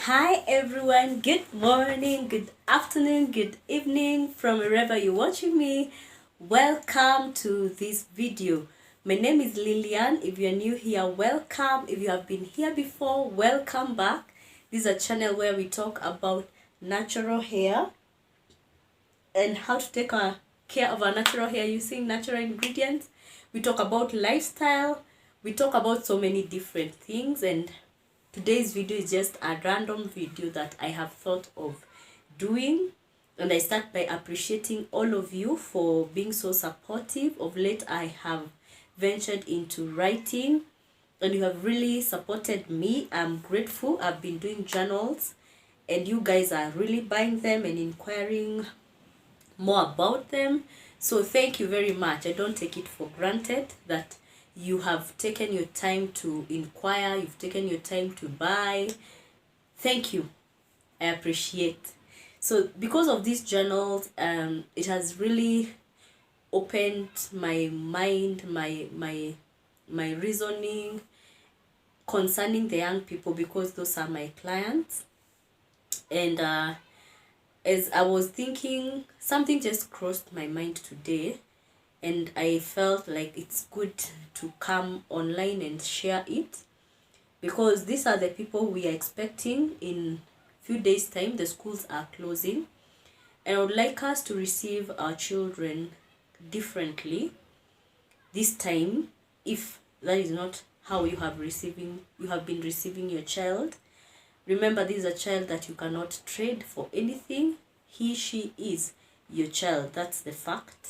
Hi everyone, good morning, good afternoon, good evening from wherever you're watching me. Welcome to this video. My name is Lillian. If you're new here, welcome. If you have been here before, welcome back. This is a channel where we talk about natural hair and how to take care of our natural hair using natural ingredients. We talk about lifestyle. We talk about so many different things, and today's video is just a random video that I have thought of doing, and I start by appreciating all of you for being so supportive. Of late I have ventured into writing and you have really supported me. I'm grateful. I've been doing journals and you guys are really buying them and inquiring more about them. So thank you very much. I don't take it for granted that you have taken your time to inquire, you've taken your time to buy. Thank you. I appreciate. So because of these journals, it has really opened my mind, my reasoning concerning the young people, because those are my clients. And as I was thinking, something just crossed my mind today, and I felt like it's good to come online and share it, because these are the people we are expecting in few days time. The schools are closing and I would like us to receive our children differently this time. If that is not how you have been receiving your child, remember, this is a child that you cannot trade for anything. She is your child. That's the fact.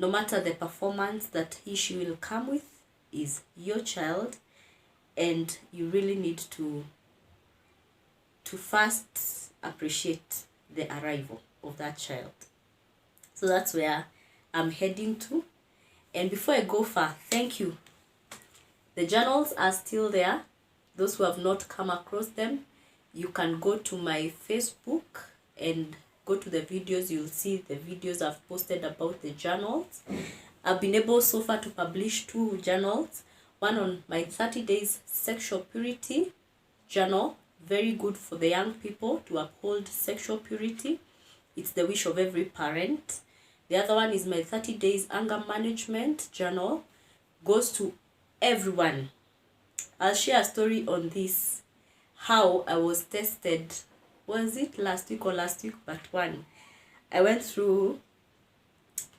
No matter the performance that she will come with, is your child, and you really need to first appreciate the arrival of that child. So that's where I'm heading to. And before I go far, thank you. The journals are still there. Those who have not come across them, you can go to my Facebook and go to the videos. You'll see the videos I've posted about the journals. I've been able so far to publish 2 journals. One on my 30 days sexual purity journal, very good for the young people to uphold sexual purity. It's the wish of every parent. The other one is my 30 days anger management journal, goes to everyone. I'll share a story on this, how I was tested. Was it last week or last week but one? I went through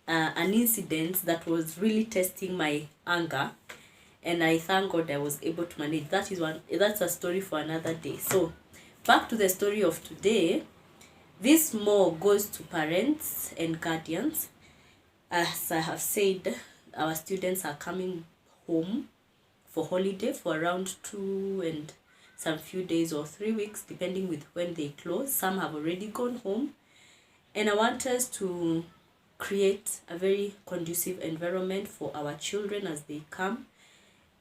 an incident that was really testing my anger, and I thank God I was able to manage. That's a story for another day. So back to the story of today. This more goes to parents and guardians. As I have said, our students are coming home for holiday for around 2 and some few days or 3 weeks, depending with when they close. Some have already gone home, and I want us to create a very conducive environment for our children as they come,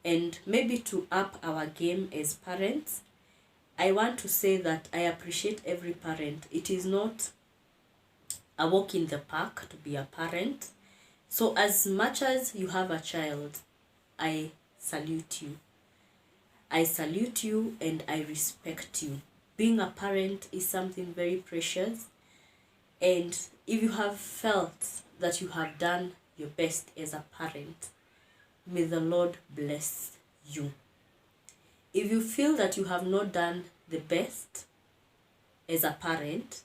and maybe to up our game as parents. I want to say that I appreciate every parent. It is not a walk in the park to be a parent. So as much as you have a child, I salute you. I salute you and I respect you. Being a parent is something very precious, and if you have felt that you have done your best as a parent, may the Lord bless you. If you feel that you have not done the best as a parent,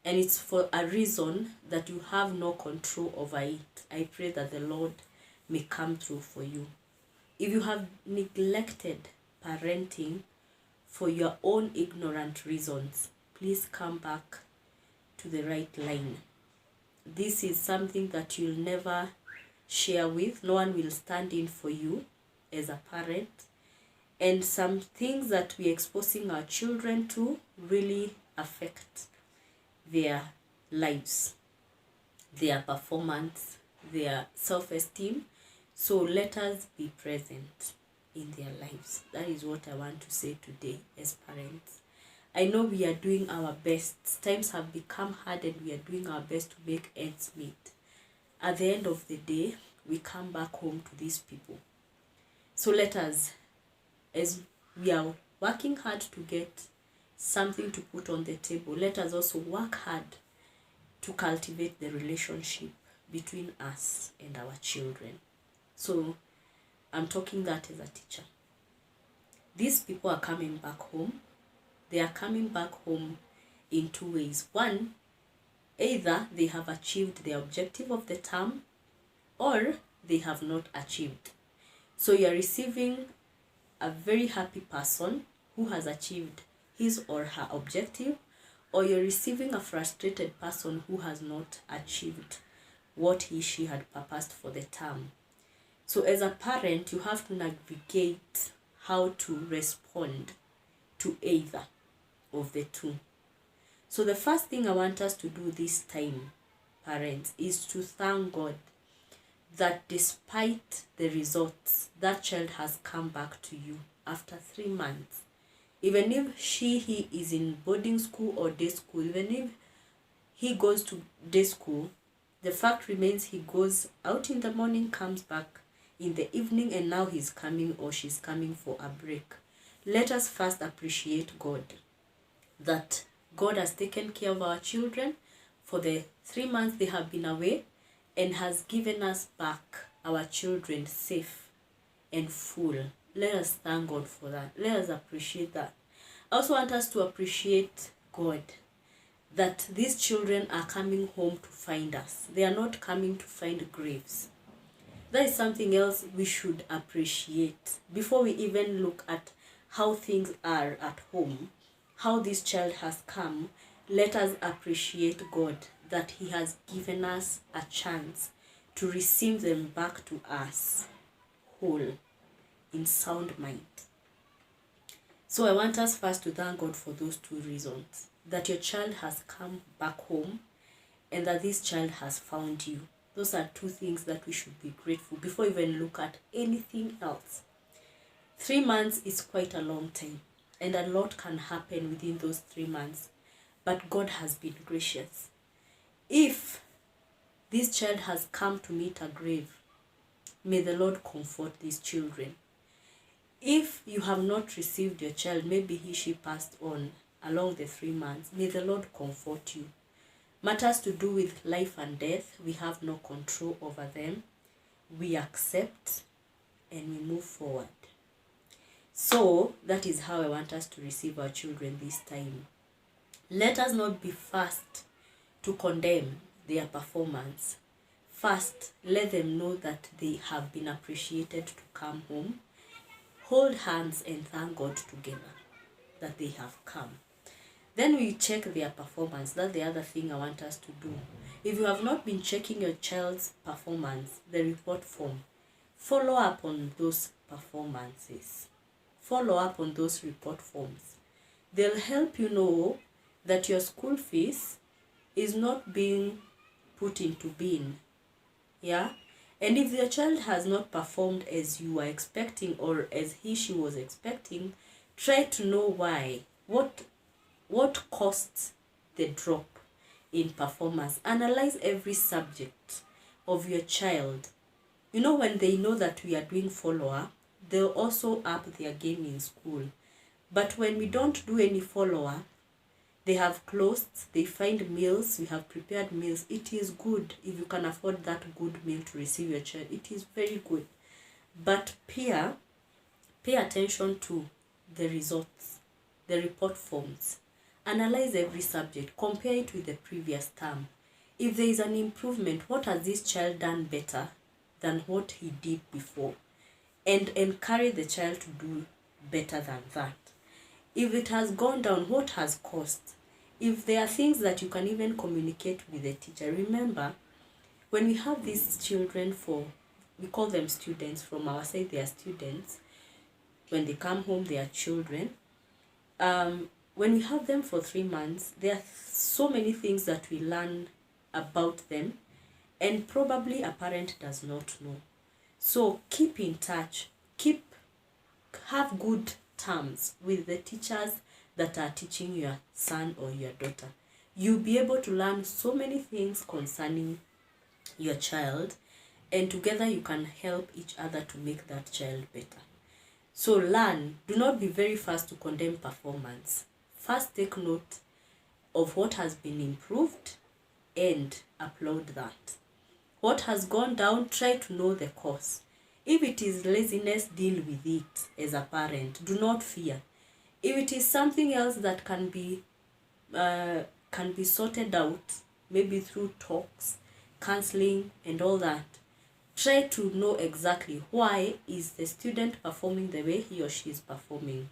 and it's for a reason that you have no control over it, I pray that the Lord may come through for you. If you have neglected parenting for your own ignorant reasons, please come back to the right line. This is something that you'll never share with. No one will stand in for you as a parent. And some things that we're exposing our children to really affect their lives, their performance, their self-esteem. So let us be present in their lives. That is what I want to say today as parents. I know we are doing our best. Times have become hard and we are doing our best to make ends meet. At the end of the day, we come back home to these people. So let us, as we are working hard to get something to put on the table. Let us also work hard to cultivate the relationship between us and our children. So I'm talking that as a teacher. These people are coming back home. They are coming back home in two ways. One, either they have achieved the objective of the term or they have not achieved. So you're receiving a very happy person who has achieved his or her objective, or you're receiving a frustrated person who has not achieved what she had purposed for the term. So as a parent, you have to navigate how to respond to either of the two. So the first thing I want us to do this time, parents, is to thank God that despite the results, that child has come back to you after 3 months. Even if he is in boarding school or day school, even if he goes to day school, the fact remains he goes out in the morning, comes back in the evening, and now he's coming or she's coming for a break. Let us first appreciate God that God has taken care of our children for the 3 months they have been away and has given us back our children safe and full. Let us thank God for that. Let us appreciate that. I also want us to appreciate God that these children are coming home to find us. They are not coming to find graves. That is something else we should appreciate before we even look at how things are at home, how this child has come. Let us appreciate God that he has given us a chance to receive them back to us whole, in sound mind. So I want us first to thank God for those two reasons, that your child has come back home and that this child has found you. Those are two things that we should be grateful before we even look at anything else. 3 months is quite a long time, and a lot can happen within those 3 months, but God has been gracious. If this child has come to meet a grave, may the Lord comfort these children. If you have not received your child, maybe she passed on along the 3 months, may the Lord comfort you. Matters to do with life and death, we have no control over them. We accept and we move forward. So that is how I want us to receive our children this time. Let us not be fast to condemn their performance. First, let them know that they have been appreciated to come home. Hold hands and thank God together that they have come. Then we check their performance. That's the other thing I want us to do. If you have not been checking your child's performance, the report form, follow up on those performances. Follow up on those report forms. They'll help you know that your school fees is not being put into bin. Yeah? And if your child has not performed as you were expecting or as she was expecting, try to know why. What caused the drop in performance? Analyze every subject of your child. You know, when they know that we are doing follow-up, they'll also up their game in school. But when we don't do any follow-up, they have closed, they find meals, we have prepared meals. It is good if you can afford that good meal to receive your child. It is very good. But pay attention to the results, the report forms. Analyze every subject, compare it with the previous term. If there is an improvement, what has this child done better than what he did before? And encourage the child to do better than that. If it has gone down, what has caused? If there are things that you can even communicate with the teacher. Remember, when we have these children we call them students, from our side they are students. When they come home, they are children. When we have them for 3 months, there are so many things that we learn about them and probably a parent does not know. So keep in touch, have good terms with the teachers that are teaching your son or your daughter. You'll be able to learn so many things concerning your child, and together you can help each other to make that child better. So learn. Do not be very fast to condemn performance. first take note of what has been improved and applaud that. What has gone down, try to know the cause. If it is laziness, deal with it as a parent. Do not fear. If it is something else that can be sorted out, maybe through talks, counseling, and all that, try to know exactly why is the student performing the way he or she is performing.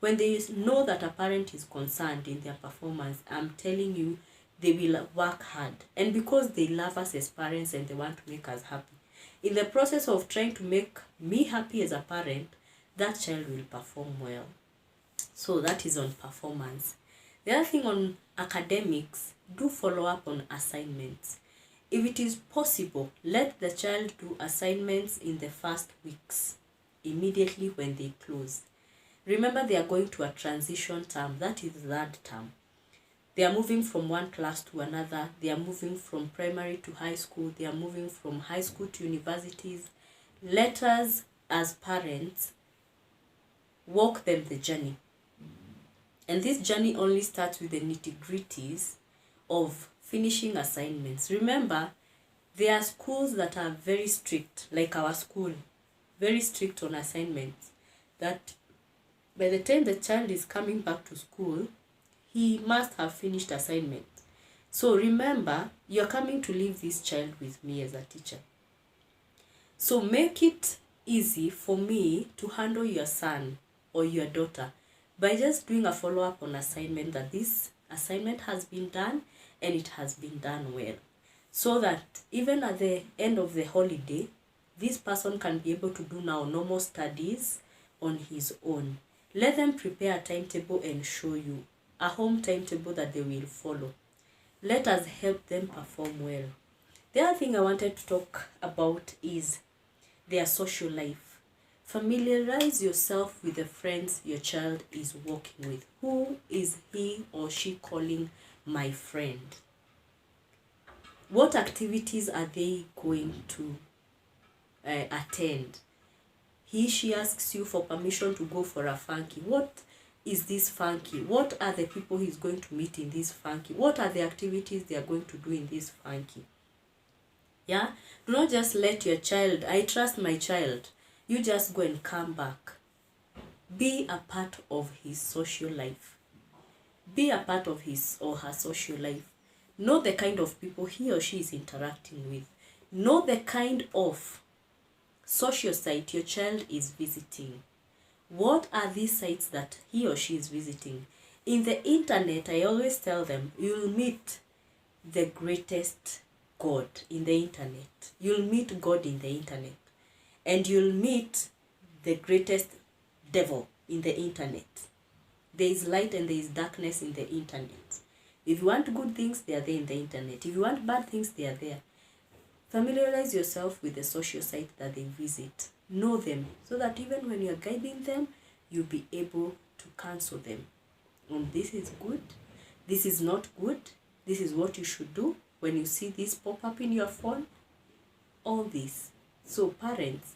When they know that a parent is concerned in their performance, I'm telling you, they will work hard. And because they love us as parents and they want to make us happy, in the process of trying to make me happy as a parent, that child will perform well. So that is on performance. The other thing on academics, do follow up on assignments. If it is possible, let the child do assignments in the first weeks, immediately when they close. Remember, they are going to a transition term, that is third term. They are moving from one class to another. They are moving from primary to high school. They are moving from high school to universities. Let us, as parents, walk them the journey. And this journey only starts with the nitty-gritties of finishing assignments. Remember, there are schools that are very strict, like our school, very strict on assignments, that by the time the child is coming back to school, he must have finished assignment. So remember, you're coming to leave this child with me as a teacher. So make it easy for me to handle your son or your daughter by just doing a follow-up on assignment, that this assignment has been done and it has been done well. So that even at the end of the holiday, this person can be able to do now normal studies on his own. Let them prepare a timetable and show you a home timetable that they will follow. Let us help them perform well. The other thing I wanted to talk about is their social life. Familiarize yourself with the friends your child is working with. Who is he or she calling my friend? What activities are they going to attend? She asks you for permission to go for a funky. What is this funky? What are the people he's going to meet in this funky? What are the activities they are going to do in this funky? Yeah? Do not just let your child, I trust my child. You just go and come back. Be a part of his social life. Be a part of his or her social life. Know the kind of people he or she is interacting with. Know the kind of social site your child is visiting. What are these sites that he or she is visiting? In the internet, I always tell them, you'll meet the greatest God in the internet. You'll meet God in the internet. And you'll meet the greatest devil in the internet. There is light and there is darkness in the internet. If you want good things, they are there in the internet. If you want bad things, they are there. Familiarize yourself with the social site that they visit. Know them so that even when you're guiding them, you'll be able to counsel them. This is good, this is not good, this is what you should do when you see this pop up in your phone. All this. So parents,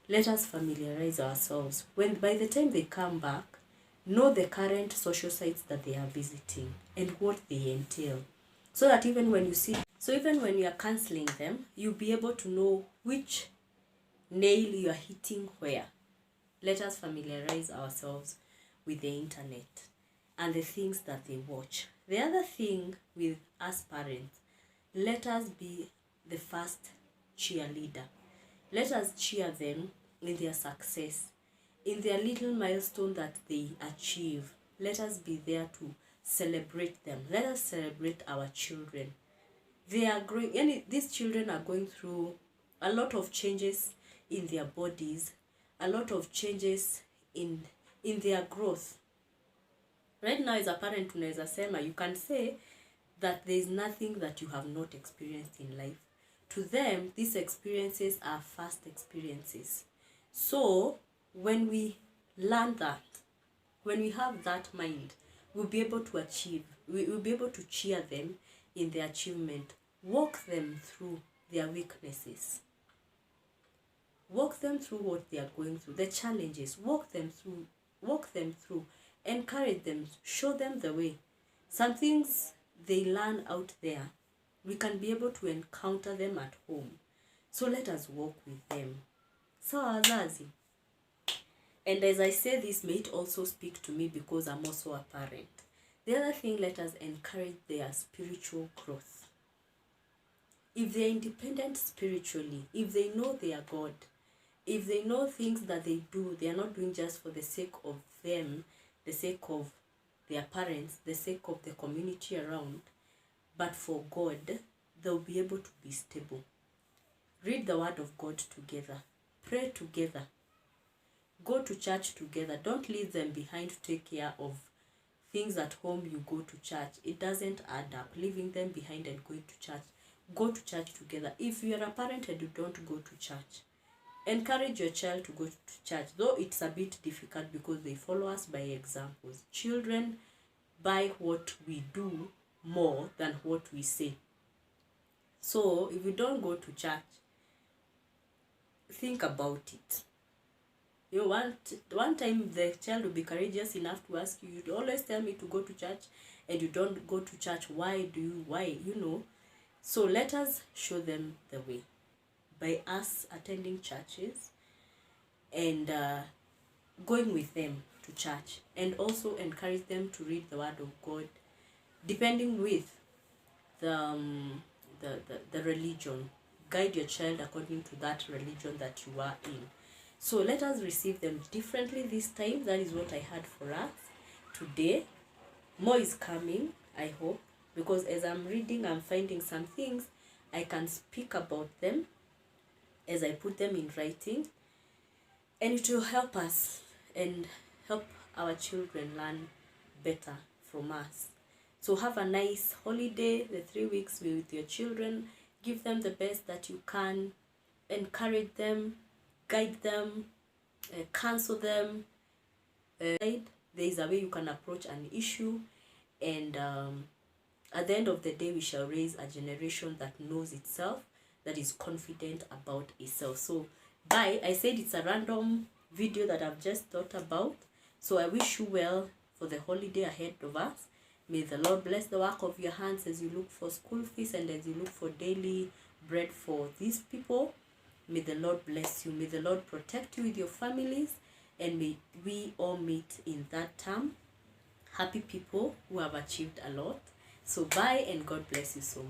let us familiarize ourselves. When by the time they come back, know the current social sites that they are visiting and what they entail. So that even when you are counseling them, you'll be able to know which nail you are hitting where. Let us familiarize ourselves with the internet and the things that they watch. The other thing with us parents, let us be the first cheerleader. Let us cheer them in their success, in their little milestone that they achieve. Let us be there to celebrate them. Let us celebrate our children. They are growing, these children are going through a lot of changes in their bodies, a lot of changes in their growth. Right now, as a parent, unaweza sema, you can say that there is nothing that you have not experienced in life. To them, these experiences are first experiences. So, when we learn that, when we have that mind, we'll be able to achieve, we'll be able to cheer them in their achievement. Walk them through their weaknesses. Walk them through what they are going through, the challenges. Walk them through encourage them, show them the way. Some things they learn out there, we can be able to encounter them at home. So let us walk with them. So wazazi. And as I say this, may it also speak to me because I'm also a parent. The other thing, let us encourage their spiritual growth. If they are independent spiritually, if they know their God, if they know things that they do, they are not doing just for the sake of them, the sake of their parents, the sake of the community around, but for God, they'll be able to be stable. Read the word of God together. Pray together. Go to church together. Don't leave them behind to take care of things at home. You go to church. It doesn't add up. Leaving them behind and going to church. Go to church together. If you are a parent and you don't go to church, encourage your child to go to church, though it's a bit difficult because they follow us by examples. Children buy what we do more than what we say. So if you don't go to church, think about it. You know, one time the child will be courageous enough to ask you, you always tell me to go to church and you don't go to church. Why? You know? So let us show them the way by us attending churches and going with them to church, and also encourage them to read the word of God, depending with the religion. Guide your child according to that religion that you are in. So let us receive them differently this time. That is what I had for us today. More is coming, I hope, because as I'm reading, I'm finding some things I can speak about them as I put them in writing, and it will help us and help our children learn better from us. So have a nice holiday, the 3 weeks with your children. Give them the best that you can. Encourage them, guide them, counsel them. There is a way you can approach an issue, and at the end of the day, we shall raise a generation that knows itself, that is confident about itself. So bye. I said it's a random video that I've just thought about. So I wish you well for the holiday ahead of us. May the Lord bless the work of your hands as you look for school fees and as you look for daily bread for these people. May the Lord bless you. May the Lord protect you with your families, and may we all meet in that term happy people who have achieved a lot. So bye, and God bless you so much.